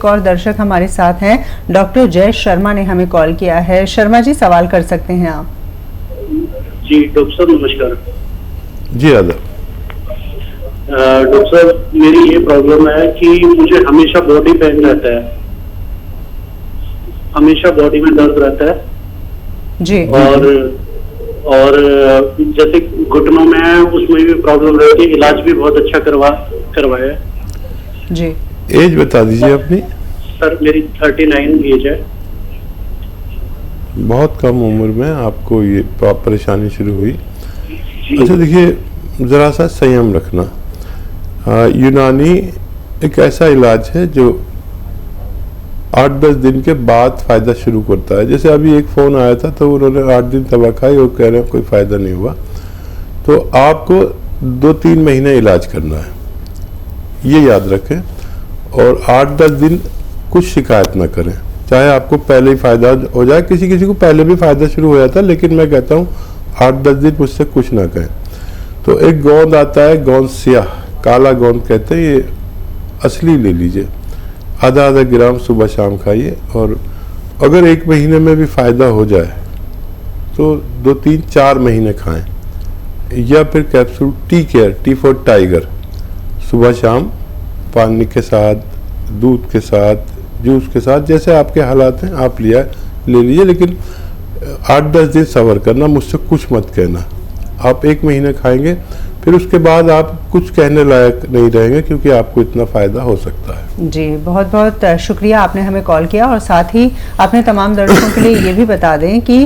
एक और दर्शक हमारे साथ हैं, डॉक्टर जय शर्मा ने हमें कॉल किया है। शर्मा जी, सवाल कर सकते हैं आप। जी डॉक्टर साहब नमस्कार। जी आदाब। डॉक्टर साहब मेरी ये प्रॉब्लम है कि मुझे हमेशा बॉडी पेन रहता है, हमेशा बॉडी में दर्द रहता है जी। और जैसे घुटनों में है उसमें भी प्रॉब्लम रहती है, इलाज भी बहुत अच्छा करवाया जी। एज बता दीजिए अपनी। सर मेरी 39 एज है। बहुत कम उम्र में आपको ये परेशानी शुरू हुई। अच्छा देखिए, ज़रा सा संयम रखना। यूनानी एक ऐसा इलाज है जो 8-10 दिन के बाद फ़ायदा शुरू करता है। जैसे अभी एक फ़ोन आया था तो उन्होंने 8 दिन दवा खाई और कह रहे हैं कोई फ़ायदा नहीं हुआ। तो आपको 2-3 महीने इलाज करना है, ये याद रखें। और 8-10 दिन कुछ शिकायत ना करें, चाहे आपको पहले ही फ़ायदा हो जाए। किसी किसी को पहले भी फ़ायदा शुरू हो जाता है, लेकिन मैं कहता हूँ 8-10 दिन मुझसे कुछ ना कहें। तो एक गोंद आता है, गोंद सियाह, काला गोंद कहते हैं, ये असली ले लीजिए। आधा ग्राम सुबह शाम खाइए। और अगर 1 महीने में भी फ़ायदा हो जाए तो 2-3-4 महीने खाएं। या फिर capsule tea care, T for tiger, सुबह शाम पानी के साथ, दूध के साथ, जूस के साथ, जैसे आपके हालात हैं आप ले लीजिए। लेकिन 8-10 दिन सब्र करना, मुझसे कुछ मत कहना। आप 1 महीने खाएंगे, फिर उसके बाद आप कुछ कहने लायक नहीं रहेंगे, क्योंकि आपको इतना फ़ायदा हो सकता है। जी, बहुत बहुत शुक्रिया, आपने हमें कॉल किया। और साथ ही अपने तमाम दर्शकों के लिए ये भी बता दें कि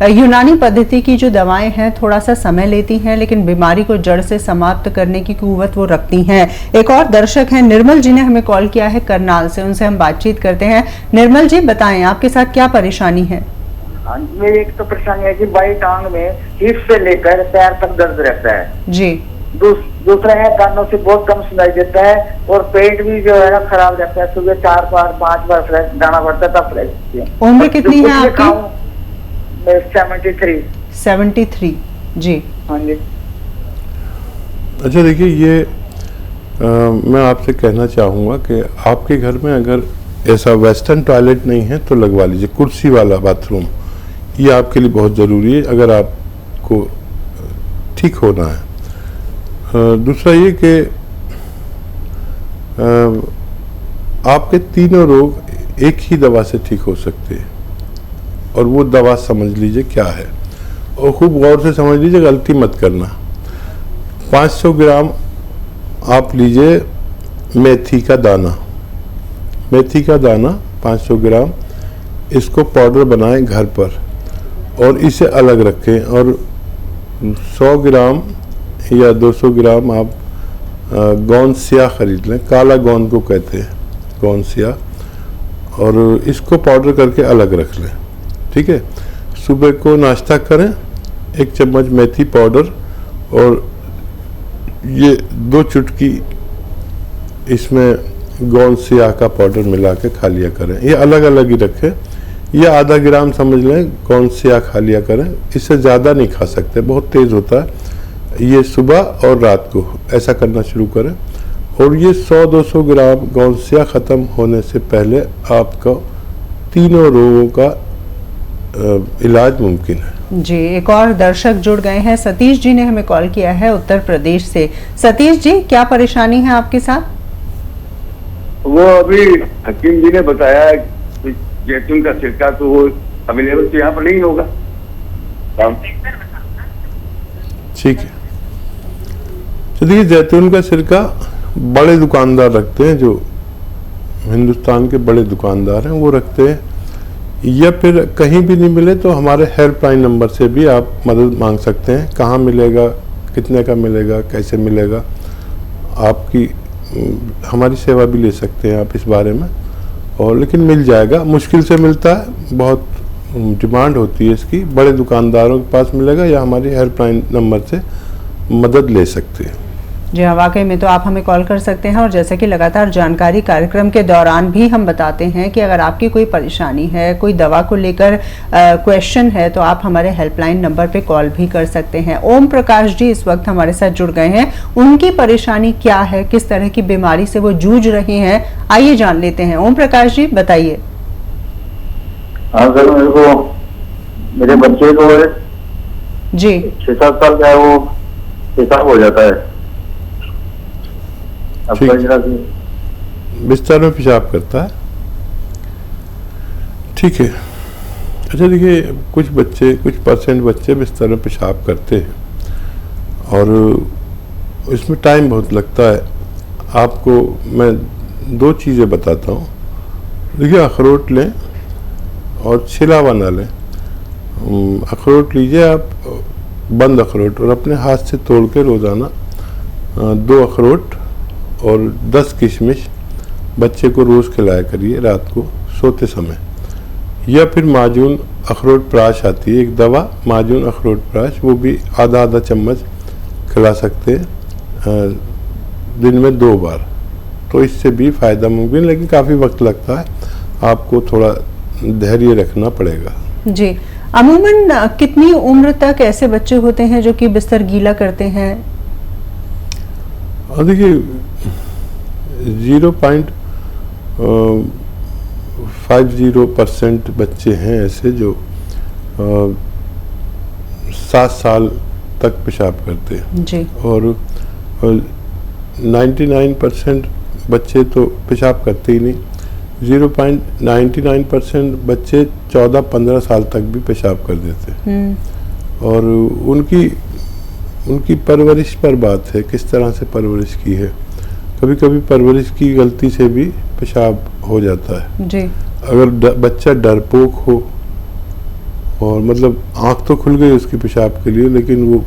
यूनानी पद्धति की जो दवाएं हैं थोड़ा सा समय लेती हैं, लेकिन बीमारी को जड़ से समाप्त करने की कुव्वत वो रखती हैं। एक और दर्शक हैं निर्मल जी ने हमें कॉल किया है करनाल से, उनसे हम बातचीत करते हैं। निर्मल जी बताएं, आपके साथ क्या परेशानी है? मेरी एक तो परेशानी है कि बाई टांग में हिप से लेकर पैर तक दर्द रहता है जी। दूसरा है कानों से बहुत कम सुनाई देता है, और पेट भी जो है ना खराब रहता है। सुबह 4 बार 5 बार फ्रेश जाना पड़ता है, तब फ्रेश। उम्र कितनी है आपकी? 73। 73 जी। हाँ जी। अच्छा देखिए, ये मैं आपसे कहना चाहूँगा कि आपके घर में अगर ऐसा वेस्टर्न टॉयलेट नहीं है तो लगवा लीजिए, कुर्सी वाला बाथरूम। ये आपके लिए बहुत ज़रूरी है अगर आपको ठीक होना है। दूसरा ये कि आपके तीनों रोग एक ही दवा से ठीक हो सकते हैं, और वो दवा समझ लीजिए क्या है, और खूब गौर से समझ लीजिए, गलती मत करना। 500 ग्राम आप लीजिए मेथी का दाना। मेथी का दाना 500 ग्राम, इसको पाउडर बनाएं घर पर और इसे अलग रखें। और 100 ग्राम या 200 ग्राम आप गोंद सियाह खरीद लें, काला गोंद को कहते हैं, गोंद सियाह, और इसको पाउडर करके अलग रख लें। ठीक है। सुबह को नाश्ता करें, 1 चम्मच मेथी पाउडर और ये 2 चुटकी इसमें गोंद सियाह का पाउडर मिला के खा लिया करें। ये अलग अलग ही रखें। ये आधा ग्राम समझ लें गोंद सियाह खा लिया करें, इससे ज़्यादा नहीं खा सकते, बहुत तेज़ होता है। ये सुबह और रात को ऐसा करना शुरू करें। और ये 100-200 ग्राम गोंद सियाह ख़त्म होने से पहले आपका तीनों रोगों का इलाज मुमकिन है। जी, एक और दर्शक जुड़ गए हैं, सतीश जी ने हमें कॉल किया है उत्तर प्रदेश से। सतीश जी, क्या परेशानी है आपके साथ? वो अभी हकीम जी ने बताया कि जैतून का सिरका तो वो अवेलेबल तो यहाँ पर नहीं होगा। ठीक है। तो देखिए, जैतून का सिरका बड़े दुकानदार रखते हैं, जो हिंदुस्तान के बड़े दुकानदार हैं वो रखते हैं। या फिर कहीं भी नहीं मिले तो हमारे हेल्पलाइन नंबर से भी आप मदद मांग सकते हैं। कहाँ मिलेगा, कितने का मिलेगा, कैसे मिलेगा, आपकी हमारी सेवा भी ले सकते हैं आप इस बारे में। और लेकिन मिल जाएगा, मुश्किल से मिलता है, बहुत डिमांड होती है इसकी। बड़े दुकानदारों के पास मिलेगा, या हमारी हेल्पलाइन नंबर से मदद ले सकते हैं। जी हाँ, वाकई में तो आप हमें कॉल कर सकते हैं और जैसे कि लगातार जानकारी कार्यक्रम के दौरान भी हम बताते हैं कि अगर आपकी कोई परेशानी है, कोई दवा को लेकर क्वेश्चन है, तो आप हमारे हेल्पलाइन नंबर पे कॉल भी कर सकते हैं। ओम प्रकाश जी इस वक्त हमारे साथ जुड़ गए हैं। उनकी परेशानी क्या है, किस तरह की बीमारी से वो जूझ रही हैं, आइए जान लेते हैं। ओम प्रकाश जी बताइए। हाँ सर, मेरे बच्चे को जी 6-7 साल का है, वो पेशाब हो जाता है। ठीक। बिस्तर में पेशाब करता है, ठीक है। अच्छा देखिए, कुछ परसेंट बच्चे बिस्तर में पेशाब करते हैं और इसमें टाइम बहुत लगता है। आपको मैं 2 चीज़ें बताता हूँ। देखिए, अखरोट लें और छिला बना लें। अखरोट लीजिए आप, बंद अखरोट, और अपने हाथ से तोड़ के रोज़ाना 2 अखरोट और 10 किशमिश बच्चे को रोज़ खिलाया करिए रात को सोते समय। या फिर माजून अखरोट प्राश आती है, एक दवा माजून अखरोट प्राश, वो भी आधा चम्मच खिला सकते हैं दिन में 2 बार। तो इससे भी फ़ायदा मुमकिन, लेकिन काफ़ी वक्त लगता है, आपको थोड़ा धैर्य रखना पड़ेगा। जी, अमूमन कितनी उम्र तक ऐसे बच्चे होते हैं जो कि बिस्तर गीला करते हैं? देखिए 0.50% बच्चे हैं ऐसे जो 7 साल तक पेशाब करते हैं जी। और 99% बच्चे तो पेशाब करते ही नहीं। 0.99% बच्चे 14-15 साल तक भी पेशाब कर देते हैं। और उनकी परवरिश पर बात है, किस तरह से परवरिश की है। कभी कभी परवरिश की गलती से भी पेशाब हो जाता है जी। अगर बच्चा डरपोक हो और मतलब आँख तो खुल गई उसकी पेशाब के लिए, लेकिन वो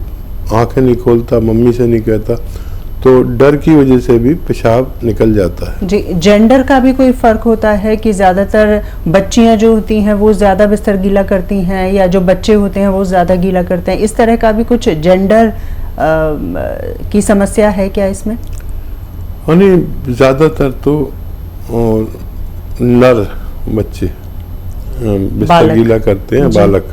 आँखें नहीं खोलता, मम्मी से नहीं कहता, तो डर की वजह से भी पेशाब निकल जाता है। जी, जेंडर का भी कोई फर्क होता है कि ज़्यादातर बच्चियां जो होती हैं वो ज़्यादा बिस्तर गीला करती हैं या जो बच्चे होते हैं वो ज़्यादा गीला करते हैं? इस तरह का भी कुछ जेंडर की समस्या है क्या इसमें? नहीं, ज़्यादातर तो नर बच्चे बिस्तर गीला करते हैं, बालक।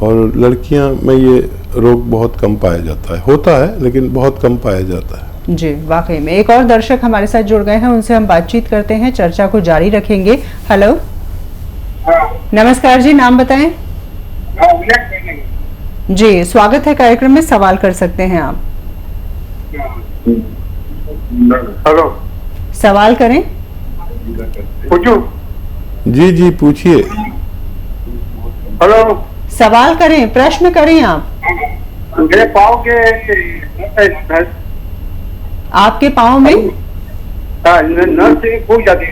और लड़कियां में ये रोग बहुत कम पाया जाता है, होता है लेकिन बहुत कम पाया जाता है। जी, वाकई में। एक और दर्शक हमारे साथ जुड़ गए हैं, उनसे हम बातचीत करते हैं, चर्चा को जारी रखेंगे। हेलो, नमस्कार जी, नाम बताएं। जी, स्वागत है कार्यक्रम में, सवाल कर सकते हैं आप। हेलो, सवाल करें। पूछूं? जी पूछिए। हेलो, सवाल करें, प्रश्न करें आप। मेरे पाँव के आपके पाँव में नस से फूल जाती है,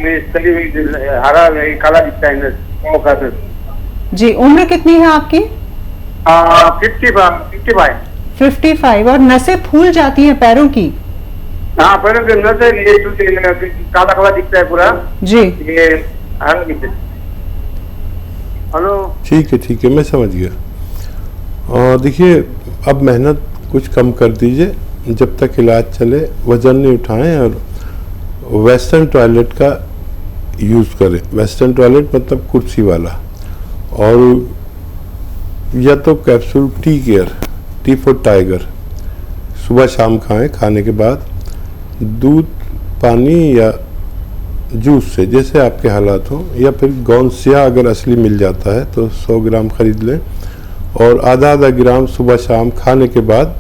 हरा काला दिखता है नस पाँव का। जी, उम्र कितनी है आपकी? 55। और नसें फूल जाती हैं पैरों की? हाँ, पैरों के नस काला काला दिखता है पूरा जी। ये हरा दिखता है। हेलो, ठीक है, मैं समझ गया। और देखिए, अब मेहनत कुछ कम कर दीजिए, जब तक इलाज चले वजन नहीं उठाएं और वेस्टर्न टॉयलेट का यूज़ करें। वेस्टर्न टॉयलेट मतलब कुर्सी वाला, और या तो कैप्सूल टी फॉर टाइगर सुबह शाम खाएं, खाने के बाद दूध, पानी या जूस से, जैसे आपके हालात हो, या फिर गौनसिया अगर असली मिल जाता है तो 100 ग्राम खरीद लें, और आधा ग्राम सुबह शाम खाने के बाद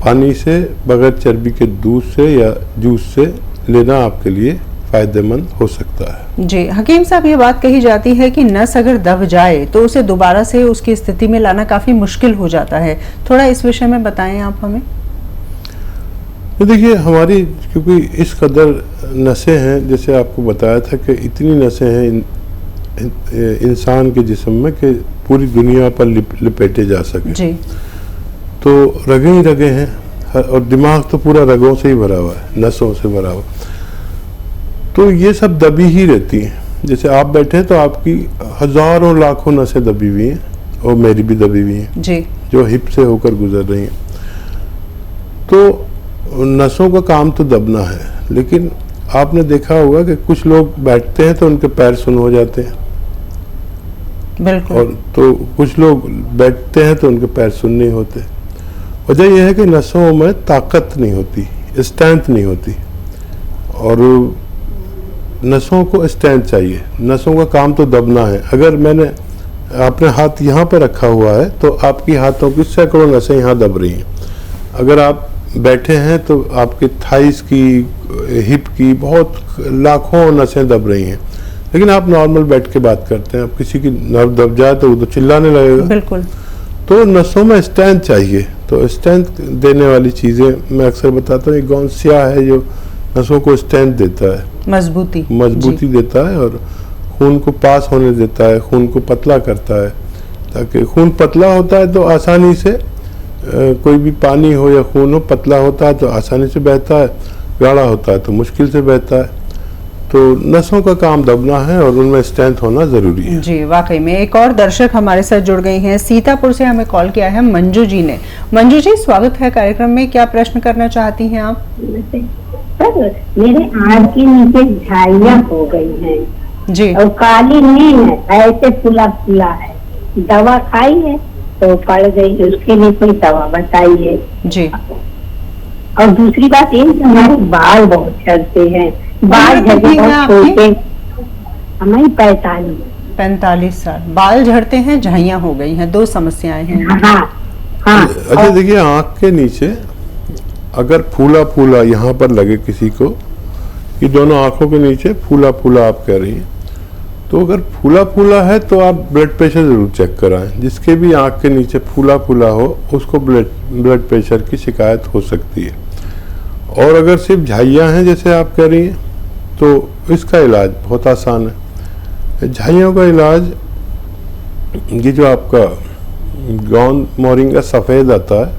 पानी से, बगैर चर्बी के दूध से या जूस से लेना आपके लिए फ़ायदेमंद हो सकता है। जी, हकीम साहब, ये बात कही जाती है कि नस अगर दब जाए तो उसे दोबारा से उसकी स्थिति में लाना काफ़ी मुश्किल हो जाता है। थोड़ा इस विषय में बताएं आप हमें। तो देखिए, हमारी क्योंकि इस कदर नसें हैं, जैसे आपको बताया था कि इतनी नसें हैं इंसान के जिस्म में कि पूरी दुनिया पर लिपेटे जा सके। जी। तो रगें ही रगें हैं, और दिमाग तो पूरा रगों से ही भरा हुआ है, नसों से भरा हुआ। तो ये सब दबी ही रहती हैं। जैसे आप बैठे हैं तो आपकी हजारों लाखों नसें दबी हुई हैं, और मेरी भी दबी हुई हैं जी। जो हिप से होकर गुजर रही हैं। तो नसों का काम तो दबना है, लेकिन आपने देखा होगा कि कुछ लोग बैठते हैं तो उनके पैर सुन्न हो जाते हैं, बिल्कुल। और तो कुछ लोग बैठते हैं तो उनके पैर सुन्न नहीं होते। वजह यह है कि नसों में ताकत नहीं होती, स्ट्रेंथ नहीं होती, और नसों को स्ट्रेंथ चाहिए। नसों का काम तो दबना है। अगर मैंने अपने हाथ यहाँ पर रखा हुआ है तो आपकी हाथों की सैकड़ों नसें यहाँ दब रही हैं। अगर आप बैठे हैं तो आपके थाइस की, हिप की बहुत लाखों नसें दब रही हैं। लेकिन आप नॉर्मल बैठ के बात करते हैं, आप किसी की नर्व दब जाए तो वो तो चिल्लाने लगेगा। बिल्कुल। तो नसों में स्ट्रेंथ चाहिए। तो स्ट्रेंथ देने वाली चीज़ें मैं अक्सर बताता हूँ। एक गौंसिया है जो नसों को स्ट्रेंथ देता है, मजबूती देता है, और खून को पास होने देता है, खून को पतला करता है। ताकि खून पतला होता है तो आसानी से कोई भी पानी हो या खून हो, पतला होता है तो आसानी से बहता है, गाढ़ा होता है तो मुश्किल से बहता है। तो नसों का काम दबना है और उनमें स्ट्रेंथ होना जरूरी है। जी, वाकई में। एक और दर्शक हमारे साथ जुड़ गई हैं, सीतापुर से हमें कॉल किया है मंजू जी ने। मंजू जी, स्वागत है कार्यक्रम में। क्या प्रश्न करना चाहती हैं आप? सर, मेरे आंख के नीचे झाइयाँ हो गई हैं जी, और काली नहीं है, ऐसे फुला फुला है। दवा खाई है तो पड़ गई, उसके लिए कोई दवा बताइए। जी। और दूसरी बात ये कि हमारे बाल बहुत झड़ते हैं, बाल झड़ते बहुत छोटे। हमारी 45 साल, बाल झड़ते हैं, झाइयाँ हो गई हैं, 2 समस्याएं हैं। हाँ। अच्छा देखिए, आँख के नीचे अगर फूला फूला यहाँ पर लगे किसी को, ये दोनों आँखों के नीचे फूला फूला आप कह रही हैं, तो अगर फूला फूला है तो आप ब्लड प्रेशर जरूर चेक कराएं। जिसके भी आँख के नीचे फूला फूला हो उसको ब्लड प्रेशर की शिकायत हो सकती है। और अगर सिर्फ झाइयाँ हैं जैसे आप कह रही हैं तो इसका इलाज बहुत आसान है। झाइयों का इलाज, ये जो आपका गोंद मोरिंगा सफ़ेद आता है,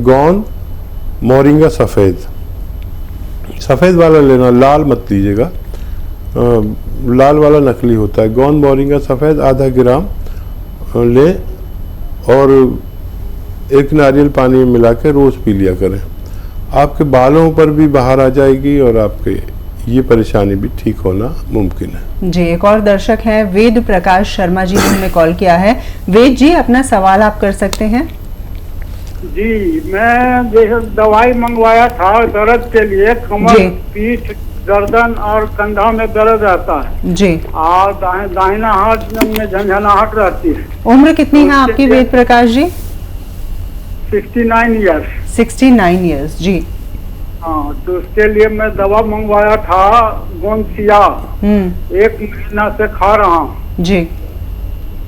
गोंद मोरिंगा सफ़ेद वाला लेना, लाल मत लीजिएगा, लाल वाला नकली होता है। गोंद मोरिंगा सफ़ेद आधा ग्राम लें और एक नारियल पानी में मिला के रोज़ पी लिया करें। आपके बालों पर भी बाहर आ जाएगी और आपके ये परेशानी भी ठीक होना मुमकिन है। जी, एक और दर्शक हैं, वेद प्रकाश शर्मा जी ने हमें कॉल किया है। वेद जी, अपना सवाल आप कर सकते हैं। जी, मैं जैसे दवाई मंगवाया था दर्द के लिए, कमर, पीठ, गर्दन और कंधा में दर्द रहता है जी, और दाहिना हाथ में झंझनाहट रहती है। उम्र कितनी है आपकी वेद प्रकाश जी? 69 ईयर्स। 69 ईयर्स, जी। हाँ, तो उसके लिए मैं दवा मंगवाया था गोंसिया, 1 महीना से खा रहा हूँ जी,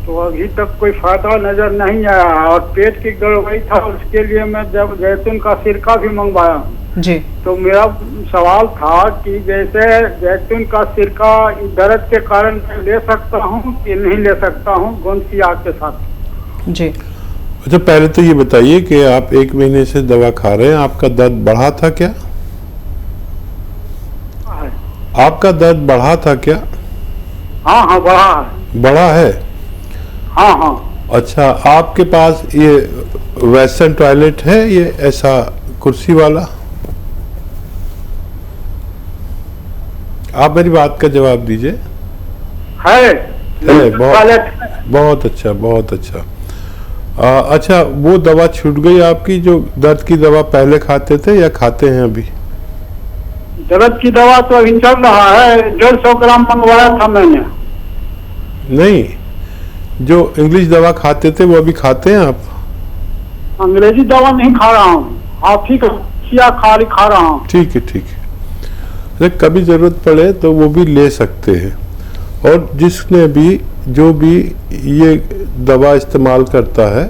तो अभी तक कोई फायदा नजर नहीं आया। और पेट की गड़बड़ी था, उसके लिए मैं जब जैतून का सिरका भी मंगवाया जी। तो मेरा सवाल था कि जैसे जैतून का सिरका दर्द के कारण ले सकता हूँ कि नहीं ले सकता हूँ गोंसिया के साथ? जी। अच्छा, पहले तो ये बताइए कि आप 1 महीने से दवा खा रहे हैं, आपका दर्द बढ़ा था क्या? आपका दर्द बढ़ा था क्या? हाँ, बढ़ा है। बढ़ा है? हाँ। अच्छा, आपके पास ये वेस्टर्न टॉयलेट है, ये ऐसा कुर्सी वाला? आप मेरी बात का जवाब दीजिए। है, बहुत अच्छा, बहुत अच्छा। अच्छा, वो दवा छूट गई आपकी जो दर्द की दवा पहले खाते थे या खाते हैं अभी? दर्द की दवा तो अभी चल रहा है, 150 ग्राम मंगवाया था मैंने। नहीं, जो इंग्लिश दवा खाते थे वो अभी खाते हैं आप? अंग्रेजी दवा नहीं खा रहा हूँ, हाथी का खा रहा हूँ। ठीक है, ठीक है। कभी जरूरत पड़े तो वो भी ले सकते हैं। और जिसने भी जो भी ये दवा इस्तेमाल करता है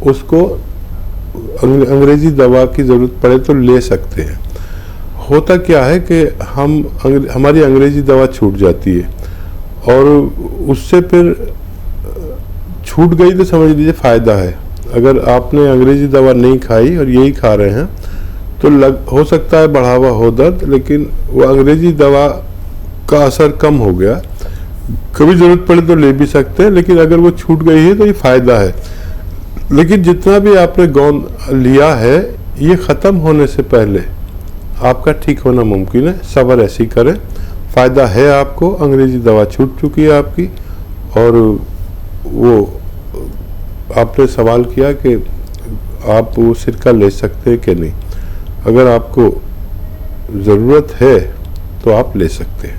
उसको अंग्रेजी दवा की ज़रूरत पड़े तो ले सकते हैं। होता क्या है कि हमारी अंग्रेजी दवा छूट जाती है और उससे फिर छूट गई तो समझ लीजिए फ़ायदा है। अगर आपने अंग्रेजी दवा नहीं खाई और यही खा रहे हैं तो हो सकता है बढ़ावा हो दर्द, लेकिन वो अंग्रेजी दवा का असर कम हो गया। कभी ज़रूरत पड़े तो ले भी सकते हैं, लेकिन अगर वो छूट गई है तो ये फ़ायदा है। लेकिन जितना भी आपने गोंद लिया है ये ख़त्म होने से पहले आपका ठीक होना मुमकिन है। सब्र ऐसी करें, फ़ायदा है आपको। अंग्रेज़ी दवा छूट चुकी है आपकी। और वो आपने सवाल किया कि आप वो सिरका ले सकते हैं कि नहीं। अगर आपको ज़रूरत है तो आप ले सकते हैं।